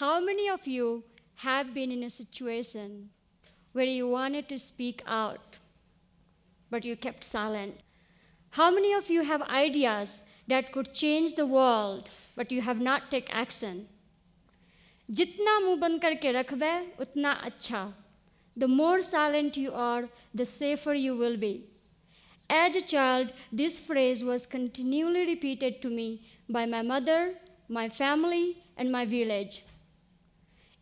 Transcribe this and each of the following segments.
How many of you have been in a situation where you wanted to speak out, but you kept silent? How many of you have ideas that could change the world, but you have not taken action? जितना मुंह बंद करके रखबे उतना अच्छा. The more silent you are, the safer you will be. As a child, this phrase was continually repeated to me by my mother, my family, and my village.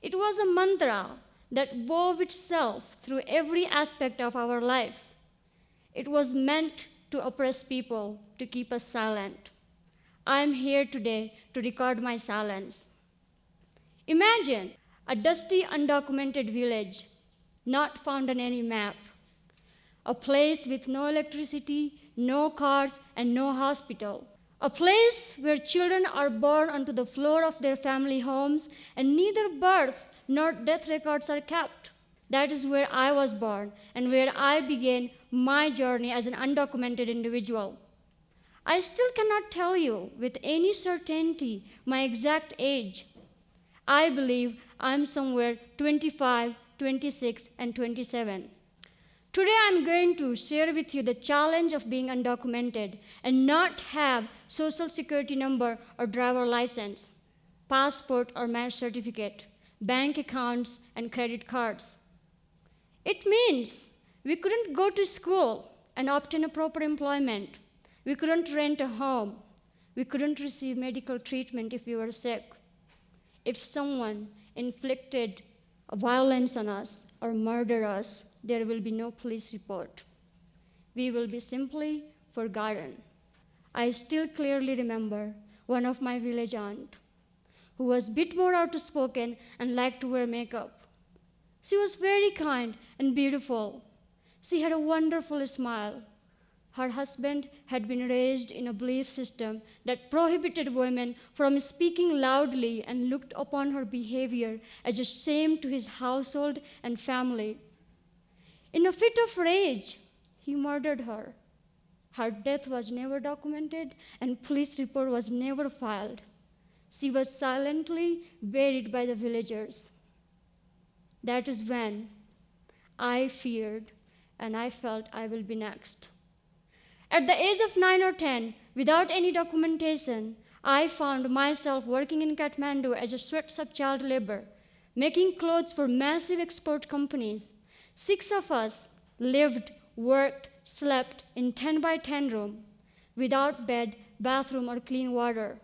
It was a mantra that wove itself through every aspect of our life. It was meant to oppress people, to keep us silent. I am here today to record my silence. Imagine a dusty, undocumented village, not found on any map, a place with no electricity, no cars, and no hospital. A place where children are born onto the floor of their family homes and neither birth nor death records are kept. That is where I was born and where I began my journey as an undocumented individual. I still cannot tell you with any certainty my exact age. I believe I'm somewhere 25, 26, and 27. Today I'm going to share with you the challenge of being undocumented and not have social security number or driver license, passport or marriage certificate, bank accounts and credit cards. It means we couldn't go to school and obtain a proper employment. We couldn't rent a home. We couldn't receive medical treatment if we were sick. If someone inflicted violence on us or murdered us, there will be no police report. We will be simply forgotten. I still clearly remember one of my village aunt who was a bit more outspoken and liked to wear makeup. She was very kind and beautiful. She had a wonderful smile. Her husband had been raised in a belief system that prohibited women from speaking loudly and looked upon her behavior as a shame to his household and family. In a fit of rage, he murdered her. Her death was never documented and police report was never filed. She was silently buried by the villagers. That is when I feared and I felt I will be next. At the age of 9 or 10, without any documentation, I found myself working in Kathmandu as a sweatshop child labor, making clothes for massive export companies. 6 of us lived, worked, slept in 10 by 10 room, without bed, bathroom, or clean water.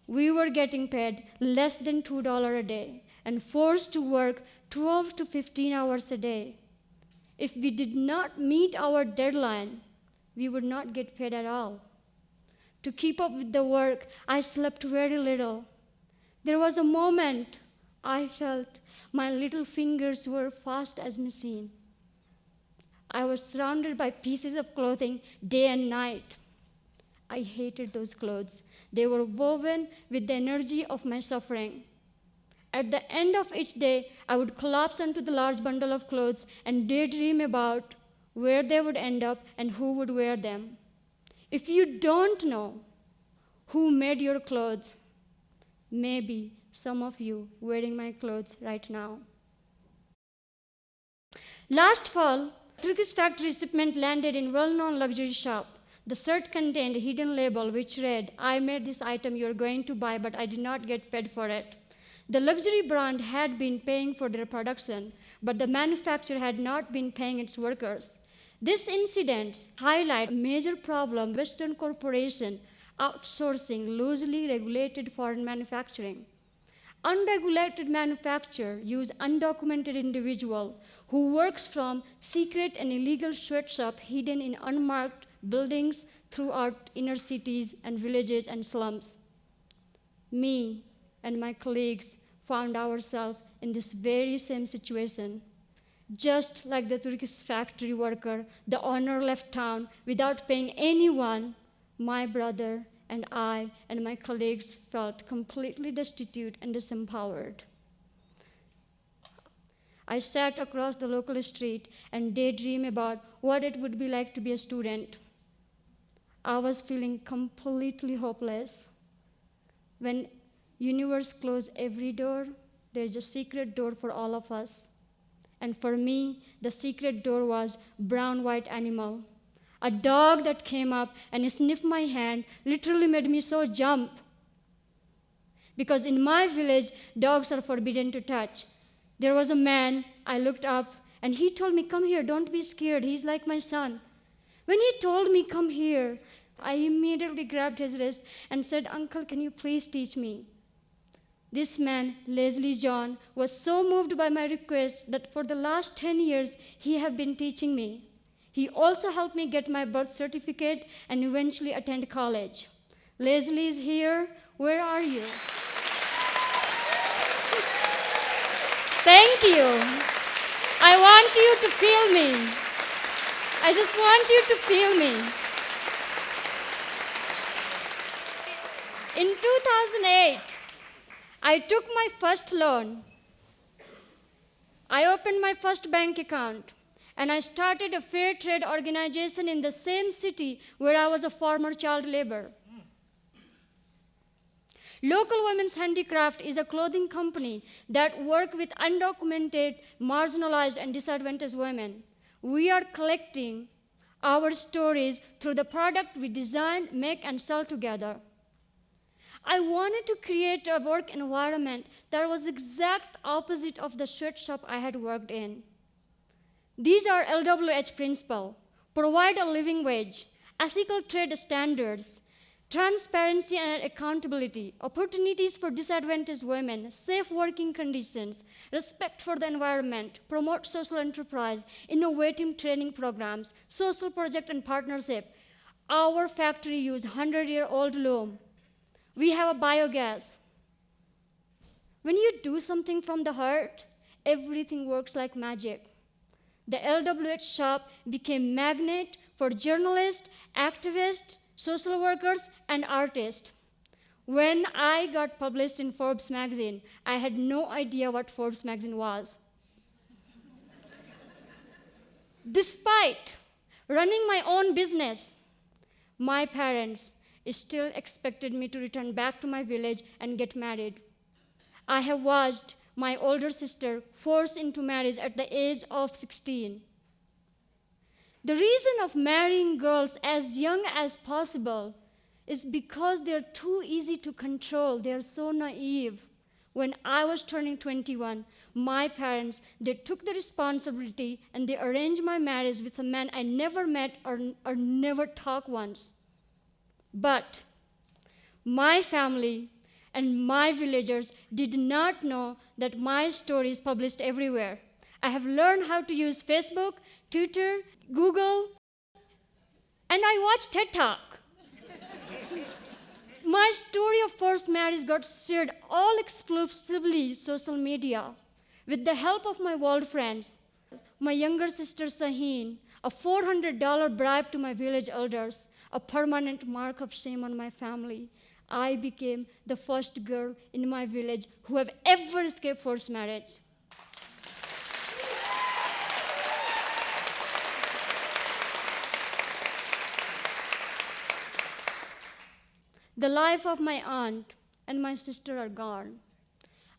We were getting paid less than $2 a day and forced to work 12 to 15 hours a day. If we did not meet our deadline, we would not get paid at all. To keep up with the work, I slept very little. There was a moment I felt my little fingers were fast as machine. I was surrounded by pieces of clothing day and night. I hated those clothes. They were woven with the energy of my suffering. At the end of each day, I would collapse onto the large bundle of clothes and daydream about where they would end up and who would wear them. If you don't know who made your clothes, maybe some of you wearing my clothes right now. Last fall, a Turkish factory shipment landed in well-known luxury shop. The shirt contained a hidden label which read, "I made this item you're going to buy, but I did not get paid for it." The luxury brand had been paying for their production, but the manufacturer had not been paying its workers. This incident highlights a major problem: Western corporations outsourcing loosely regulated foreign manufacturing. Unregulated manufacturer use undocumented individual who works from secret and illegal sweatshop hidden in unmarked buildings throughout inner cities and villages and slums. Me and my colleagues found ourselves in this very same situation. Just like the Turkish factory worker, the owner left town without paying anyone. My brother and I and my colleagues felt completely destitute and disempowered. I sat across the local street and daydreamed about what it would be like to be a student. I was feeling completely hopeless. When universe closes every door, there's a secret door for all of us. And for me, the secret door was brown-white animal. A dog that came up and sniffed my hand literally made me so jump. Because in my village, dogs are forbidden to touch. There was a man, I looked up, and he told me, "Come here, don't be scared, he's like my son." When he told me, "Come here," I immediately grabbed his wrist and said, "Uncle, can you please teach me?" This man, Leslie John, was so moved by my request that for the last 10 years, he have been teaching me. He also helped me get my birth certificate and eventually attend college. Leslie is here. Where are you? Thank you. I want you to feel me. I just want you to feel me. In 2008, I took my first loan. I opened my first bank account, and I started a fair trade organization in the same city where I was a former child laborer. Local Women's Handicraft is a clothing company that works with undocumented, marginalized, and disadvantaged women. We are collecting our stories through the product we design, make, and sell together. I wanted to create a work environment that was exact opposite of the sweatshop I had worked in. These are L.O.W.O.M principles: provide a living wage, ethical trade standards, transparency and accountability, opportunities for disadvantaged women, safe working conditions, respect for the environment, promote social enterprise, innovative training programs, social project and partnership. Our factory uses 100-year-old loom. We have a biogas. When you do something from the heart, everything works like magic. The L.O.W.O.M shop became magnet for journalists, activists, social workers, and artists. When I got published in Forbes magazine, I had no idea what Forbes magazine was. Despite running my own business, my parents still expected me to return back to my village and get married. I have watched my older sister forced into marriage at the age of 16. The reason of marrying girls as young as possible is because they're too easy to control. They're so naive. When I was turning 21, my parents, they took the responsibility and they arranged my marriage with a man I never met or never talked once. But my family and my villagers did not know that my story is published everywhere. I have learned how to use Facebook, Twitter, Google, and I watch TED Talk. My story of forced marriage got shared all exclusively social media with the help of my world friends. My younger sister Shaheen, a $400 bribe to my village elders, a permanent mark of shame on my family. I became the first girl in my village who have ever escaped forced marriage. The life of my aunt and my sister are gone.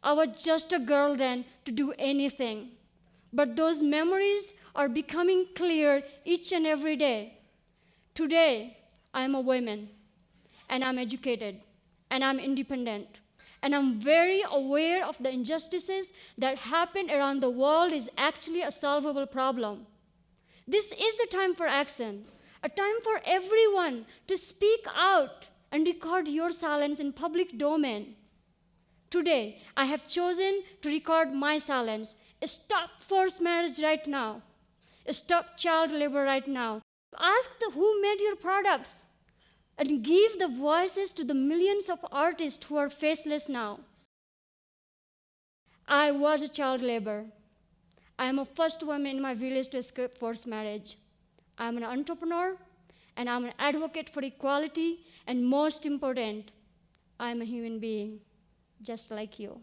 I was just a girl then to do anything. But those memories are becoming clear each and every day. Today, I am a woman, and I'm educated, and I'm independent, and I'm very aware of the injustices that happen around the world is actually a solvable problem. This is the time for action, a time for everyone to speak out and record your silence in public domain. Today, I have chosen to record my silence. Stop forced marriage right now. Stop child labor right now. Ask who made your products and give the voices to the millions of artists who are faceless now. I was a child laborer. I am a first woman in my village to escape forced marriage. I am an entrepreneur, and I'm an advocate for equality, and most important, I'm a human being, just like you.